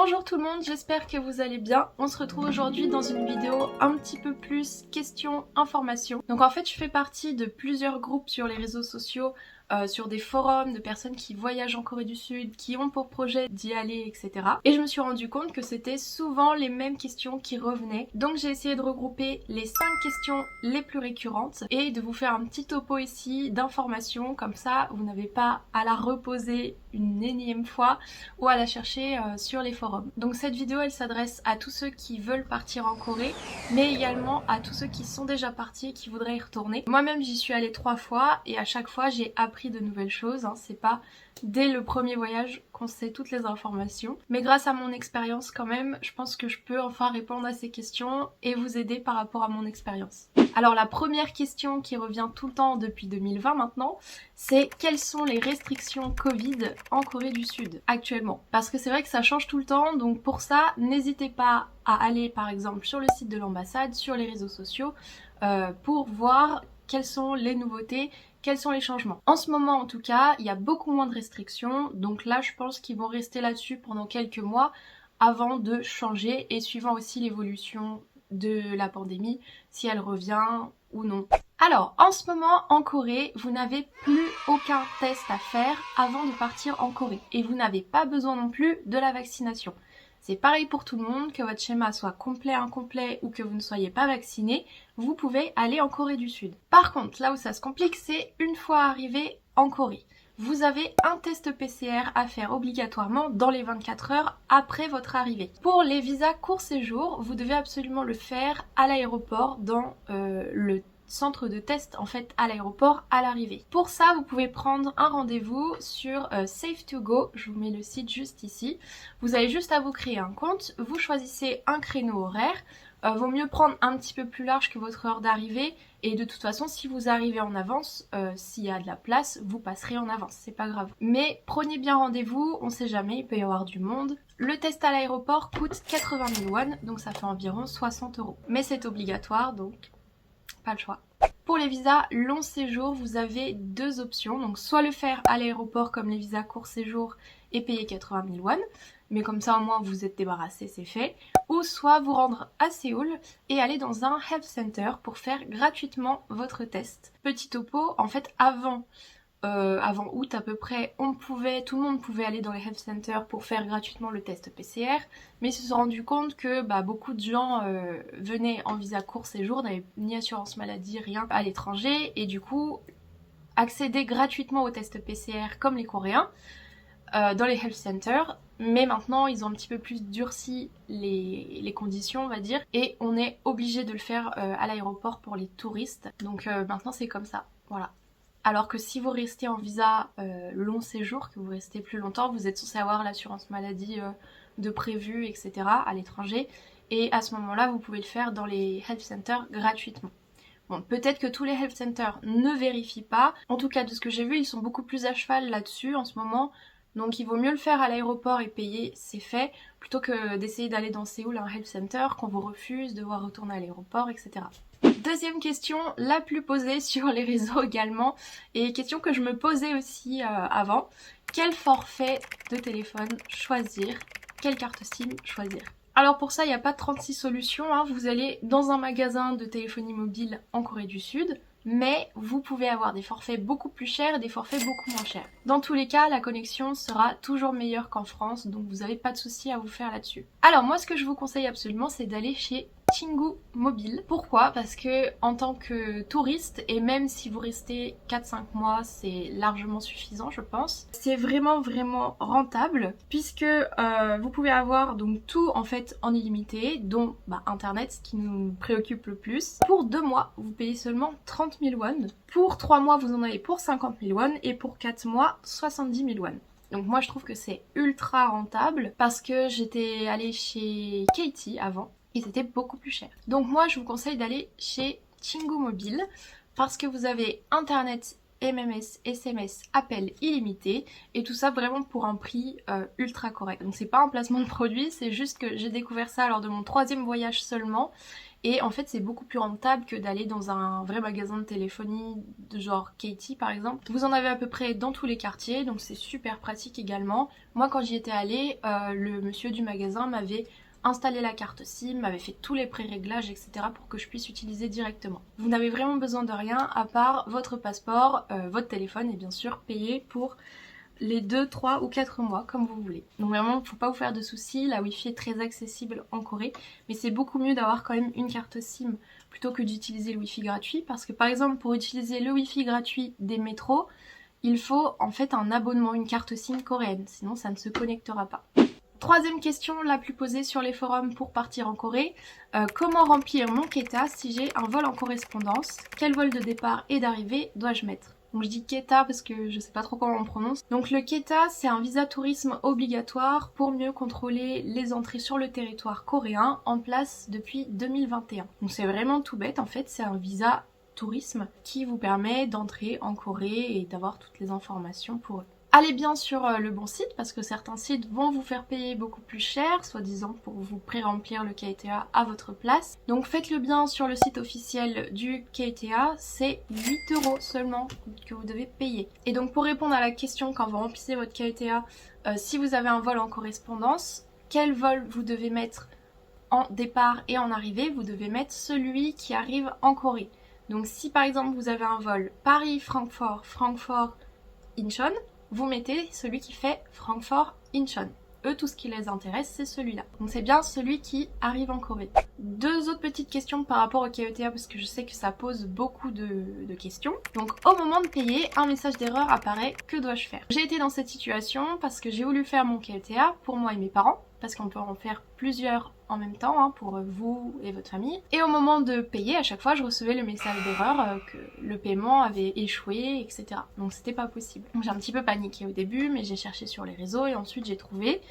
Bonjour tout le monde, j'espère que vous allez bien. On se retrouve aujourd'hui dans une vidéo un petit peu plus questions, informations. Donc en fait je fais partie de plusieurs groupes sur les réseaux sociaux, sur des forums de personnes qui voyagent en Corée du Sud, qui ont pour projet d'y aller, etc. Et je me suis rendu compte que c'était souvent les mêmes questions qui revenaient. Donc j'ai essayé de regrouper les 5 questions les plus récurrentes et de vous faire un petit topo ici d'informations, comme ça vous n'avez pas à la reposer une énième fois ou à la chercher sur les forums. Donc cette vidéo elle s'adresse à tous ceux qui veulent partir en Corée, mais également à tous ceux qui sont déjà partis et qui voudraient y retourner. Moi-même j'y suis allée 3 fois et à chaque fois j'ai appris de nouvelles choses, hein. C'est pas dès le premier voyage qu'on sait toutes les informations, mais grâce à mon expérience quand même, je pense que je peux enfin répondre à ces questions et vous aider par rapport à mon expérience. Alors la première question qui revient tout le temps depuis 2020 maintenant, c'est quelles sont les restrictions Covid en Corée du Sud actuellement? Parce que c'est vrai que ça change tout le temps, donc pour ça, n'hésitez pas à aller par exemple sur le site de l'ambassade, sur les réseaux sociaux, pour voir quelles sont les nouveautés, quels sont les changements. En ce moment en tout cas, il y a beaucoup moins de restrictions, donc là je pense qu'ils vont rester là-dessus pendant quelques mois avant de changer et suivant aussi l'évolution de la pandémie, si elle revient ou non. Alors, en ce moment, en Corée, vous n'avez plus aucun test à faire avant de partir en Corée. Et vous n'avez pas besoin non plus de la vaccination. C'est pareil pour tout le monde, que votre schéma soit complet, incomplet ou que vous ne soyez pas vacciné, vous pouvez aller en Corée du Sud. Par contre, là où ça se complique, c'est une fois arrivé en Corée. Vous avez un test PCR à faire obligatoirement dans les 24 heures après votre arrivée. Pour les visas court séjour, vous devez absolument le faire à l'aéroport dans le centre de test en fait à l'aéroport à l'arrivée. Pour ça, vous pouvez prendre un rendez-vous sur Safe2Go, je vous mets le site juste ici. Vous avez juste à vous créer un compte, vous choisissez un créneau horaire. Vaut mieux prendre un petit peu plus large que votre heure d'arrivée et de toute façon si vous arrivez en avance, s'il y a de la place, vous passerez en avance, c'est pas grave. Mais prenez bien rendez-vous, on sait jamais, il peut y avoir du monde. Le test à l'aéroport coûte 80 000 won, donc ça fait environ 60 €. Mais c'est obligatoire, donc pas le choix. Pour les visas long séjour, vous avez deux options, donc soit le faire à l'aéroport comme les visas court séjour et payer 80 000 won, mais comme ça au moins vous êtes débarrassé, c'est fait, ou soit vous rendre à Séoul et aller dans un health center pour faire gratuitement votre test. Petit topo, en fait avant août à peu près, tout le monde pouvait aller dans les health centers pour faire gratuitement le test PCR, mais ils se sont rendus compte que beaucoup de gens venaient en visa court séjour, n'avaient ni assurance maladie, rien à l'étranger, et du coup accéder gratuitement au test PCR comme les Coréens dans les health centers. Mais maintenant ils ont un petit peu plus durci les conditions on va dire, et on est obligé de le faire à l'aéroport pour les touristes, donc maintenant c'est comme ça, voilà. Alors que si vous restez en visa long séjour, que vous restez plus longtemps, vous êtes censé avoir l'assurance maladie de prévu, etc. à l'étranger. Et à ce moment-là, vous pouvez le faire dans les health centers gratuitement. Bon, peut-être que tous les health centers ne vérifient pas. En tout cas, de ce que j'ai vu, ils sont beaucoup plus à cheval là-dessus en ce moment. Donc il vaut mieux le faire à l'aéroport et payer, c'est fait, plutôt que d'essayer d'aller dans Séoul à un health center, qu'on vous refuse, devoir retourner à l'aéroport, etc. Deuxième question, la plus posée sur les réseaux également, et question que je me posais aussi avant. Quel forfait de téléphone choisir? Quelle carte SIM choisir? Alors pour ça, il n'y a pas 36 solutions, hein. Vous allez dans un magasin de téléphonie mobile en Corée du Sud, mais vous pouvez avoir des forfaits beaucoup plus chers et des forfaits beaucoup moins chers. Dans tous les cas, la connexion sera toujours meilleure qu'en France, donc vous n'avez pas de souci à vous faire là-dessus. Alors moi, ce que je vous conseille absolument, c'est d'aller chez Chingu Mobile. Pourquoi? Parce que en tant que touriste, et même si vous restez 4-5 mois, c'est largement suffisant je pense, c'est vraiment rentable, puisque vous pouvez avoir donc tout en fait en illimité, dont internet, ce qui nous préoccupe le plus. Pour 2 mois, vous payez seulement 30 000 won. Pour 3 mois, vous en avez pour 50 000 won, et pour 4 mois, 70 000 won. Donc moi je trouve que c'est ultra rentable, parce que j'étais allée chez Katie avant, et c'était beaucoup plus cher. Donc moi je vous conseille d'aller chez Chingu Mobile, parce que vous avez internet, MMS, SMS, appel illimité, et tout ça vraiment pour un prix ultra correct. Donc c'est pas un placement de produit, c'est juste que j'ai découvert ça lors de mon 3e voyage seulement, et en fait c'est beaucoup plus rentable que d'aller dans un vrai magasin de téléphonie de genre Katie par exemple. Vous en avez à peu près dans tous les quartiers, donc c'est super pratique également. Moi quand j'y étais allée, le monsieur du magasin m'avait installé la carte SIM, m'avait fait tous les pré-réglages etc. pour que je puisse utiliser directement. Vous n'avez vraiment besoin de rien à part votre passeport, votre téléphone et bien sûr payer pour les 2, 3 ou 4 mois comme vous voulez. Donc vraiment faut pas vous faire de soucis, la Wi-Fi est très accessible en Corée, mais c'est beaucoup mieux d'avoir quand même une carte SIM plutôt que d'utiliser le Wi-Fi gratuit, parce que par exemple pour utiliser le Wi-Fi gratuit des métros, il faut en fait un abonnement, une carte SIM coréenne, sinon ça ne se connectera pas. Troisième question la plus posée sur les forums pour partir en Corée, comment remplir mon KETA si j'ai un vol en correspondance? Quel vol de départ et d'arrivée dois-je mettre? Donc je dis KETA parce que je sais pas trop comment on prononce. Donc le KETA c'est un visa tourisme obligatoire pour mieux contrôler les entrées sur le territoire coréen en place depuis 2021. Donc c'est vraiment tout bête en fait, c'est un visa tourisme qui vous permet d'entrer en Corée et d'avoir toutes les informations pour eux. Allez bien sur le bon site parce que certains sites vont vous faire payer beaucoup plus cher, soi-disant pour vous pré-remplir le KETA à votre place. Donc faites-le bien sur le site officiel du KETA, c'est 8 € seulement que vous devez payer. Et donc pour répondre à la question quand vous remplissez votre KETA, si vous avez un vol en correspondance, quel vol vous devez mettre en départ et en arrivée? Vous devez mettre celui qui arrive en Corée. Donc si par exemple vous avez un vol Paris-Francfort, Francfort-Incheon, vous mettez celui qui fait Francfort-Incheon. Eux, tout ce qui les intéresse, c'est celui-là. Donc c'est bien celui qui arrive en Corée. Deux autres petites questions par rapport au KETA, parce que je sais que ça pose beaucoup de questions. Donc au moment de payer, un message d'erreur apparaît. Que dois-je faire? J'ai été dans cette situation parce que j'ai voulu faire mon KETA pour moi et mes parents, parce qu'on peut en faire plusieurs en même temps hein, pour vous et votre famille. Et au moment de payer, à chaque fois je recevais le message d'erreur que le paiement avait échoué, etc. Donc c'était pas possible. Donc j'ai un petit peu paniqué au début, mais j'ai cherché sur les réseaux et ensuite j'ai trouvé.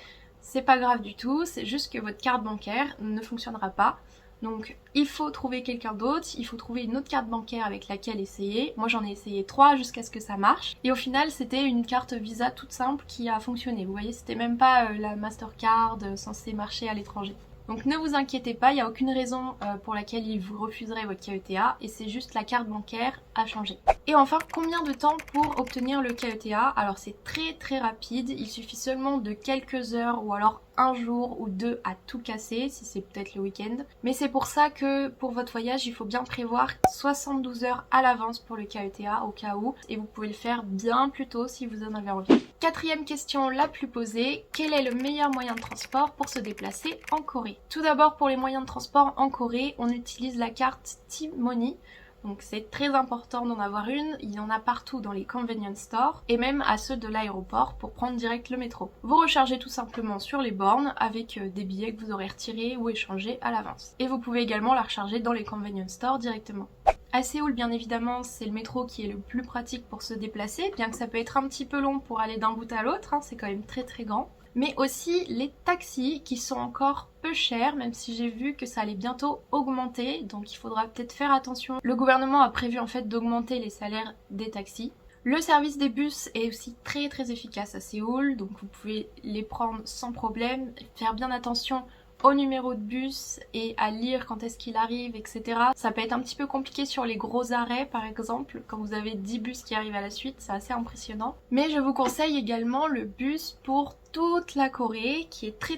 C'est pas grave du tout, c'est juste que votre carte bancaire ne fonctionnera pas. Donc il faut trouver quelqu'un d'autre, il faut trouver une autre carte bancaire avec laquelle essayer. Moi j'en ai essayé 3 jusqu'à ce que ça marche. Et au final c'était une carte Visa toute simple qui a fonctionné. Vous voyez, c'était même pas la Mastercard censée marcher à l'étranger. Donc ne vous inquiétez pas, il n'y a aucune raison pour laquelle il vous refuserait votre KETA et c'est juste la carte bancaire à changer. Et enfin, combien de temps pour obtenir le KETA? Alors c'est très rapide, il suffit seulement de quelques heures ou alors un jour ou deux à tout casser, si c'est peut-être le week-end. Mais c'est pour ça que pour votre voyage, il faut bien prévoir 72 heures à l'avance pour le KETA au cas où. Et vous pouvez le faire bien plus tôt si vous en avez envie. Quatrième question la plus posée, quel est le meilleur moyen de transport pour se déplacer en Corée? Tout d'abord pour les moyens de transport en Corée, on utilise la carte T-Money. Donc c'est très important d'en avoir une, il y en a partout dans les convenience stores et même à ceux de l'aéroport pour prendre direct le métro. Vous rechargez tout simplement sur les bornes avec des billets que vous aurez retirés ou échangés à l'avance. Et vous pouvez également la recharger dans les convenience stores directement. À Séoul, bien évidemment, c'est le métro qui est le plus pratique pour se déplacer, bien que ça peut être un petit peu long pour aller d'un bout à l'autre, hein, c'est quand même très grand. Mais aussi les taxis qui sont encore peu chers, même si j'ai vu que ça allait bientôt augmenter, donc il faudra peut-être faire attention. Le gouvernement a prévu en fait d'augmenter les salaires des taxis. Le service des bus est aussi très efficace à Séoul, donc vous pouvez les prendre sans problème, faire bien attention au numéro de bus et à lire quand est-ce qu'il arrive, etc. Ça peut être un petit peu compliqué sur les gros arrêts par exemple, quand vous avez 10 bus qui arrivent à la suite, c'est assez impressionnant. Mais je vous conseille également le bus pour toute la Corée, qui est très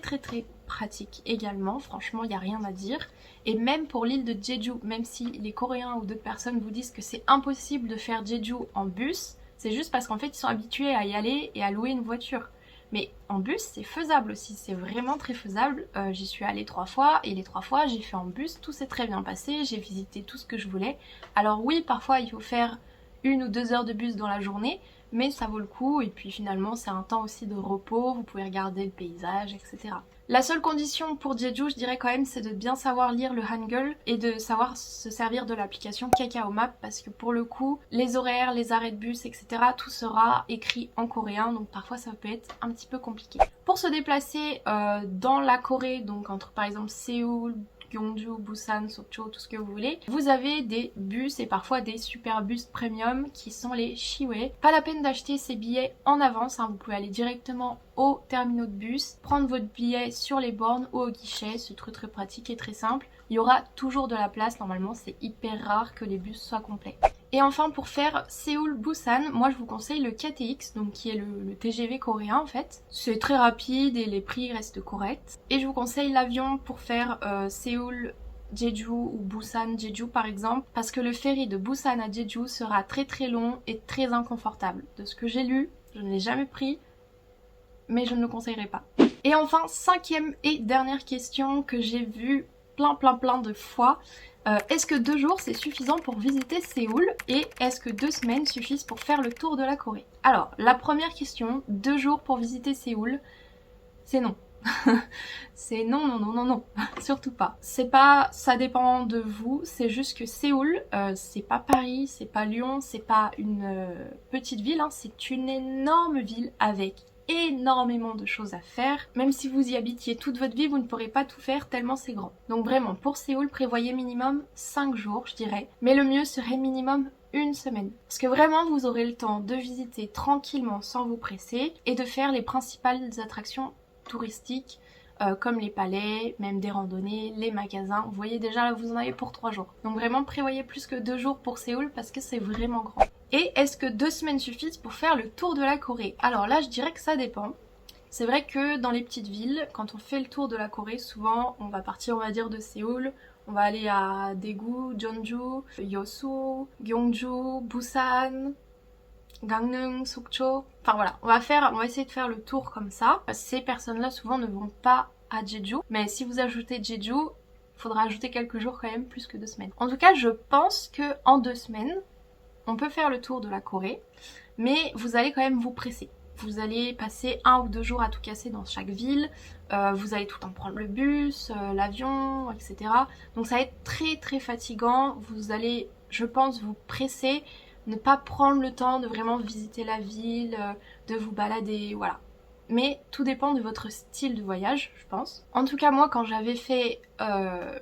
pratique également, franchement il n'y a rien à dire. Et même pour l'île de Jeju, même si les Coréens ou d'autres personnes vous disent que c'est impossible de faire Jeju en bus, c'est juste parce qu'en fait ils sont habitués à y aller et à louer une voiture. Mais en bus, c'est faisable aussi, c'est vraiment très faisable. J'y suis allée 3 fois et les 3 fois j'ai fait en bus, tout s'est très bien passé, j'ai visité tout ce que je voulais. Alors oui, parfois il faut faire 1 ou 2 heures de bus dans la journée, mais ça vaut le coup et puis finalement c'est un temps aussi de repos, vous pouvez regarder le paysage, etc. La seule condition pour Jeju, je dirais quand même, c'est de bien savoir lire le Hangul et de savoir se servir de l'application Kakao Map parce que pour le coup, les horaires, les arrêts de bus, etc. tout sera écrit en coréen, donc parfois ça peut être un petit peu compliqué. Pour se déplacer dans la Corée, donc entre par exemple Séoul, Gyeongju, Busan, Sokcho, tout ce que vous voulez, vous avez des bus et parfois des super bus premium qui sont les Shiway. Pas la peine d'acheter ces billets en avance, hein, vous pouvez aller directement au terminal de bus, prendre votre billet sur les bornes ou au guichet, c'est très pratique et très simple. Il y aura toujours de la place, normalement c'est hyper rare que les bus soient complets. Et enfin pour faire Séoul-Busan, moi je vous conseille le KTX, donc qui est le TGV coréen en fait. C'est très rapide et les prix restent corrects. Et je vous conseille l'avion pour faire Séoul Jeju ou Busan Jeju par exemple, parce que le ferry de Busan à Jeju sera très long et très inconfortable. De ce que j'ai lu, je ne l'ai jamais pris, mais je ne le conseillerais pas. Et enfin, cinquième et dernière question que j'ai vue plein de fois. Est-ce que 2 jours c'est suffisant pour visiter Séoul et est-ce que 2 semaines suffisent pour faire le tour de la Corée? Alors, la première question, 2 jours pour visiter Séoul, c'est non. C'est non, surtout pas. C'est pas, ça dépend de vous, c'est juste que Séoul, c'est pas Paris, c'est pas Lyon, c'est pas une petite ville, hein, c'est une énorme ville avec énormément de choses à faire. Même si vous y habitiez toute votre vie, vous ne pourrez pas tout faire tellement c'est grand. Donc vraiment, pour Séoul, prévoyez minimum 5 jours, je dirais. Mais le mieux serait minimum 1 semaine. Parce que vraiment, vous aurez le temps de visiter tranquillement sans vous presser et de faire les principales attractions touristiques comme les palais, même des randonnées, les magasins. Vous voyez déjà là, vous en avez pour 3 jours. Donc vraiment, prévoyez plus que 2 jours pour Séoul parce que c'est vraiment grand. Et est-ce que 2 semaines suffisent pour faire le tour de la Corée? Alors là, je dirais que ça dépend. C'est vrai que dans les petites villes, quand on fait le tour de la Corée, souvent on va partir, on va dire, de Séoul, on va aller à Daegu, Jeonju, Yeosu, Gyeongju, Busan, Gangneung, Sokcho. Enfin voilà, on va essayer de faire le tour comme ça. Ces personnes-là souvent ne vont pas à Jeju, mais si vous ajoutez Jeju, il faudra ajouter quelques jours quand même, plus que 2 semaines. En tout cas, je pense que en 2 semaines, on peut faire le tour de la Corée, mais vous allez quand même vous presser. Vous allez passer 1 ou 2 jours à tout casser dans chaque ville, vous allez tout le temps prendre le bus, l'avion, etc. Donc ça va être très fatigant, vous allez, je pense, vous presser, ne pas prendre le temps de vraiment visiter la ville, de vous balader, voilà. Mais tout dépend de votre style de voyage, je pense. En tout cas, moi, quand j'avais fait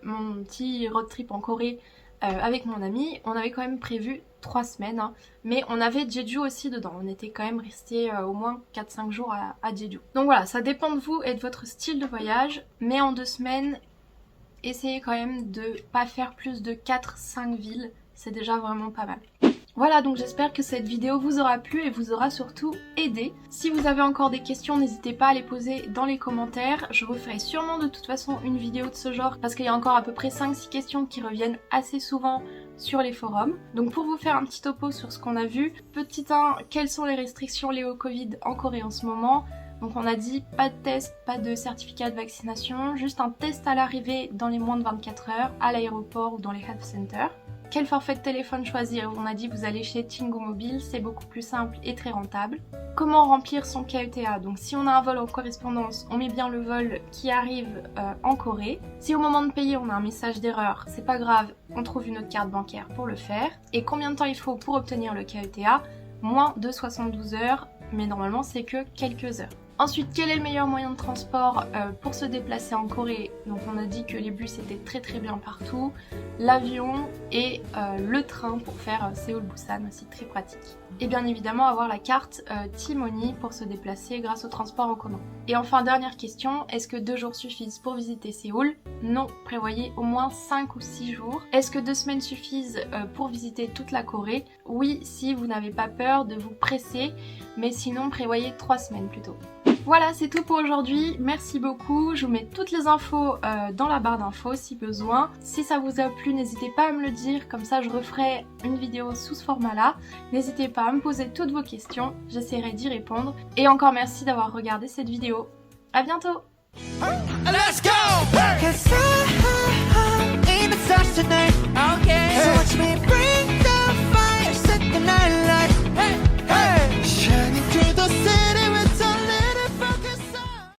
mon petit road trip en Corée avec mon ami, on avait quand même prévu 3 semaines, hein, mais on avait Jeju aussi dedans. On était quand même resté au moins 4-5 jours à Jeju. Donc voilà, ça dépend de vous et de votre style de voyage, mais en 2 semaines, essayez quand même de pas faire plus de 4-5 villes, c'est déjà vraiment pas mal. Voilà, donc j'espère que cette vidéo vous aura plu et vous aura surtout aidé. Si vous avez encore des questions, n'hésitez pas à les poser dans les commentaires. Je referai sûrement de toute façon une vidéo de ce genre parce qu'il y a encore à peu près 5-6 questions qui reviennent assez souvent sur les forums. Donc pour vous faire un petit topo sur ce qu'on a vu, petit 1, quelles sont les restrictions liées au Covid en Corée en ce moment? Donc on a dit pas de test, pas de certificat de vaccination, juste un test à l'arrivée dans les moins de 24 heures à l'aéroport ou dans les health centers. Quel forfait de téléphone choisir? On a dit vous allez chez Tingo Mobile, c'est beaucoup plus simple et très rentable. Comment remplir son KETA? Donc si on a un vol en correspondance, on met bien le vol qui arrive en Corée. Si au moment de payer on a un message d'erreur, c'est pas grave, on trouve une autre carte bancaire pour le faire. Et combien de temps il faut pour obtenir le KETA? Moins de 72 heures, mais normalement c'est que quelques heures. Ensuite, quel est le meilleur moyen de transport pour se déplacer en Corée? Donc on a dit que les bus étaient très bien partout, l'avion et le train pour faire Séoul-Busan aussi très pratique. Et bien évidemment avoir la carte T-Money pour se déplacer grâce au transport en commun. Et enfin, dernière question, est-ce que 2 jours suffisent pour visiter Séoul? Non, prévoyez au moins 5 ou 6 jours. Est-ce que 2 semaines suffisent pour visiter toute la Corée? Oui, si vous n'avez pas peur de vous presser, mais sinon prévoyez 3 semaines plutôt. Voilà, c'est tout pour aujourd'hui. Merci beaucoup. Je vous mets toutes les infos dans la barre d'infos si besoin. Si ça vous a plu, n'hésitez pas à me le dire. Comme ça, je referai une vidéo sous ce format-là. N'hésitez pas à me poser toutes vos questions. J'essaierai d'y répondre. Et encore merci d'avoir regardé cette vidéo. À bientôt!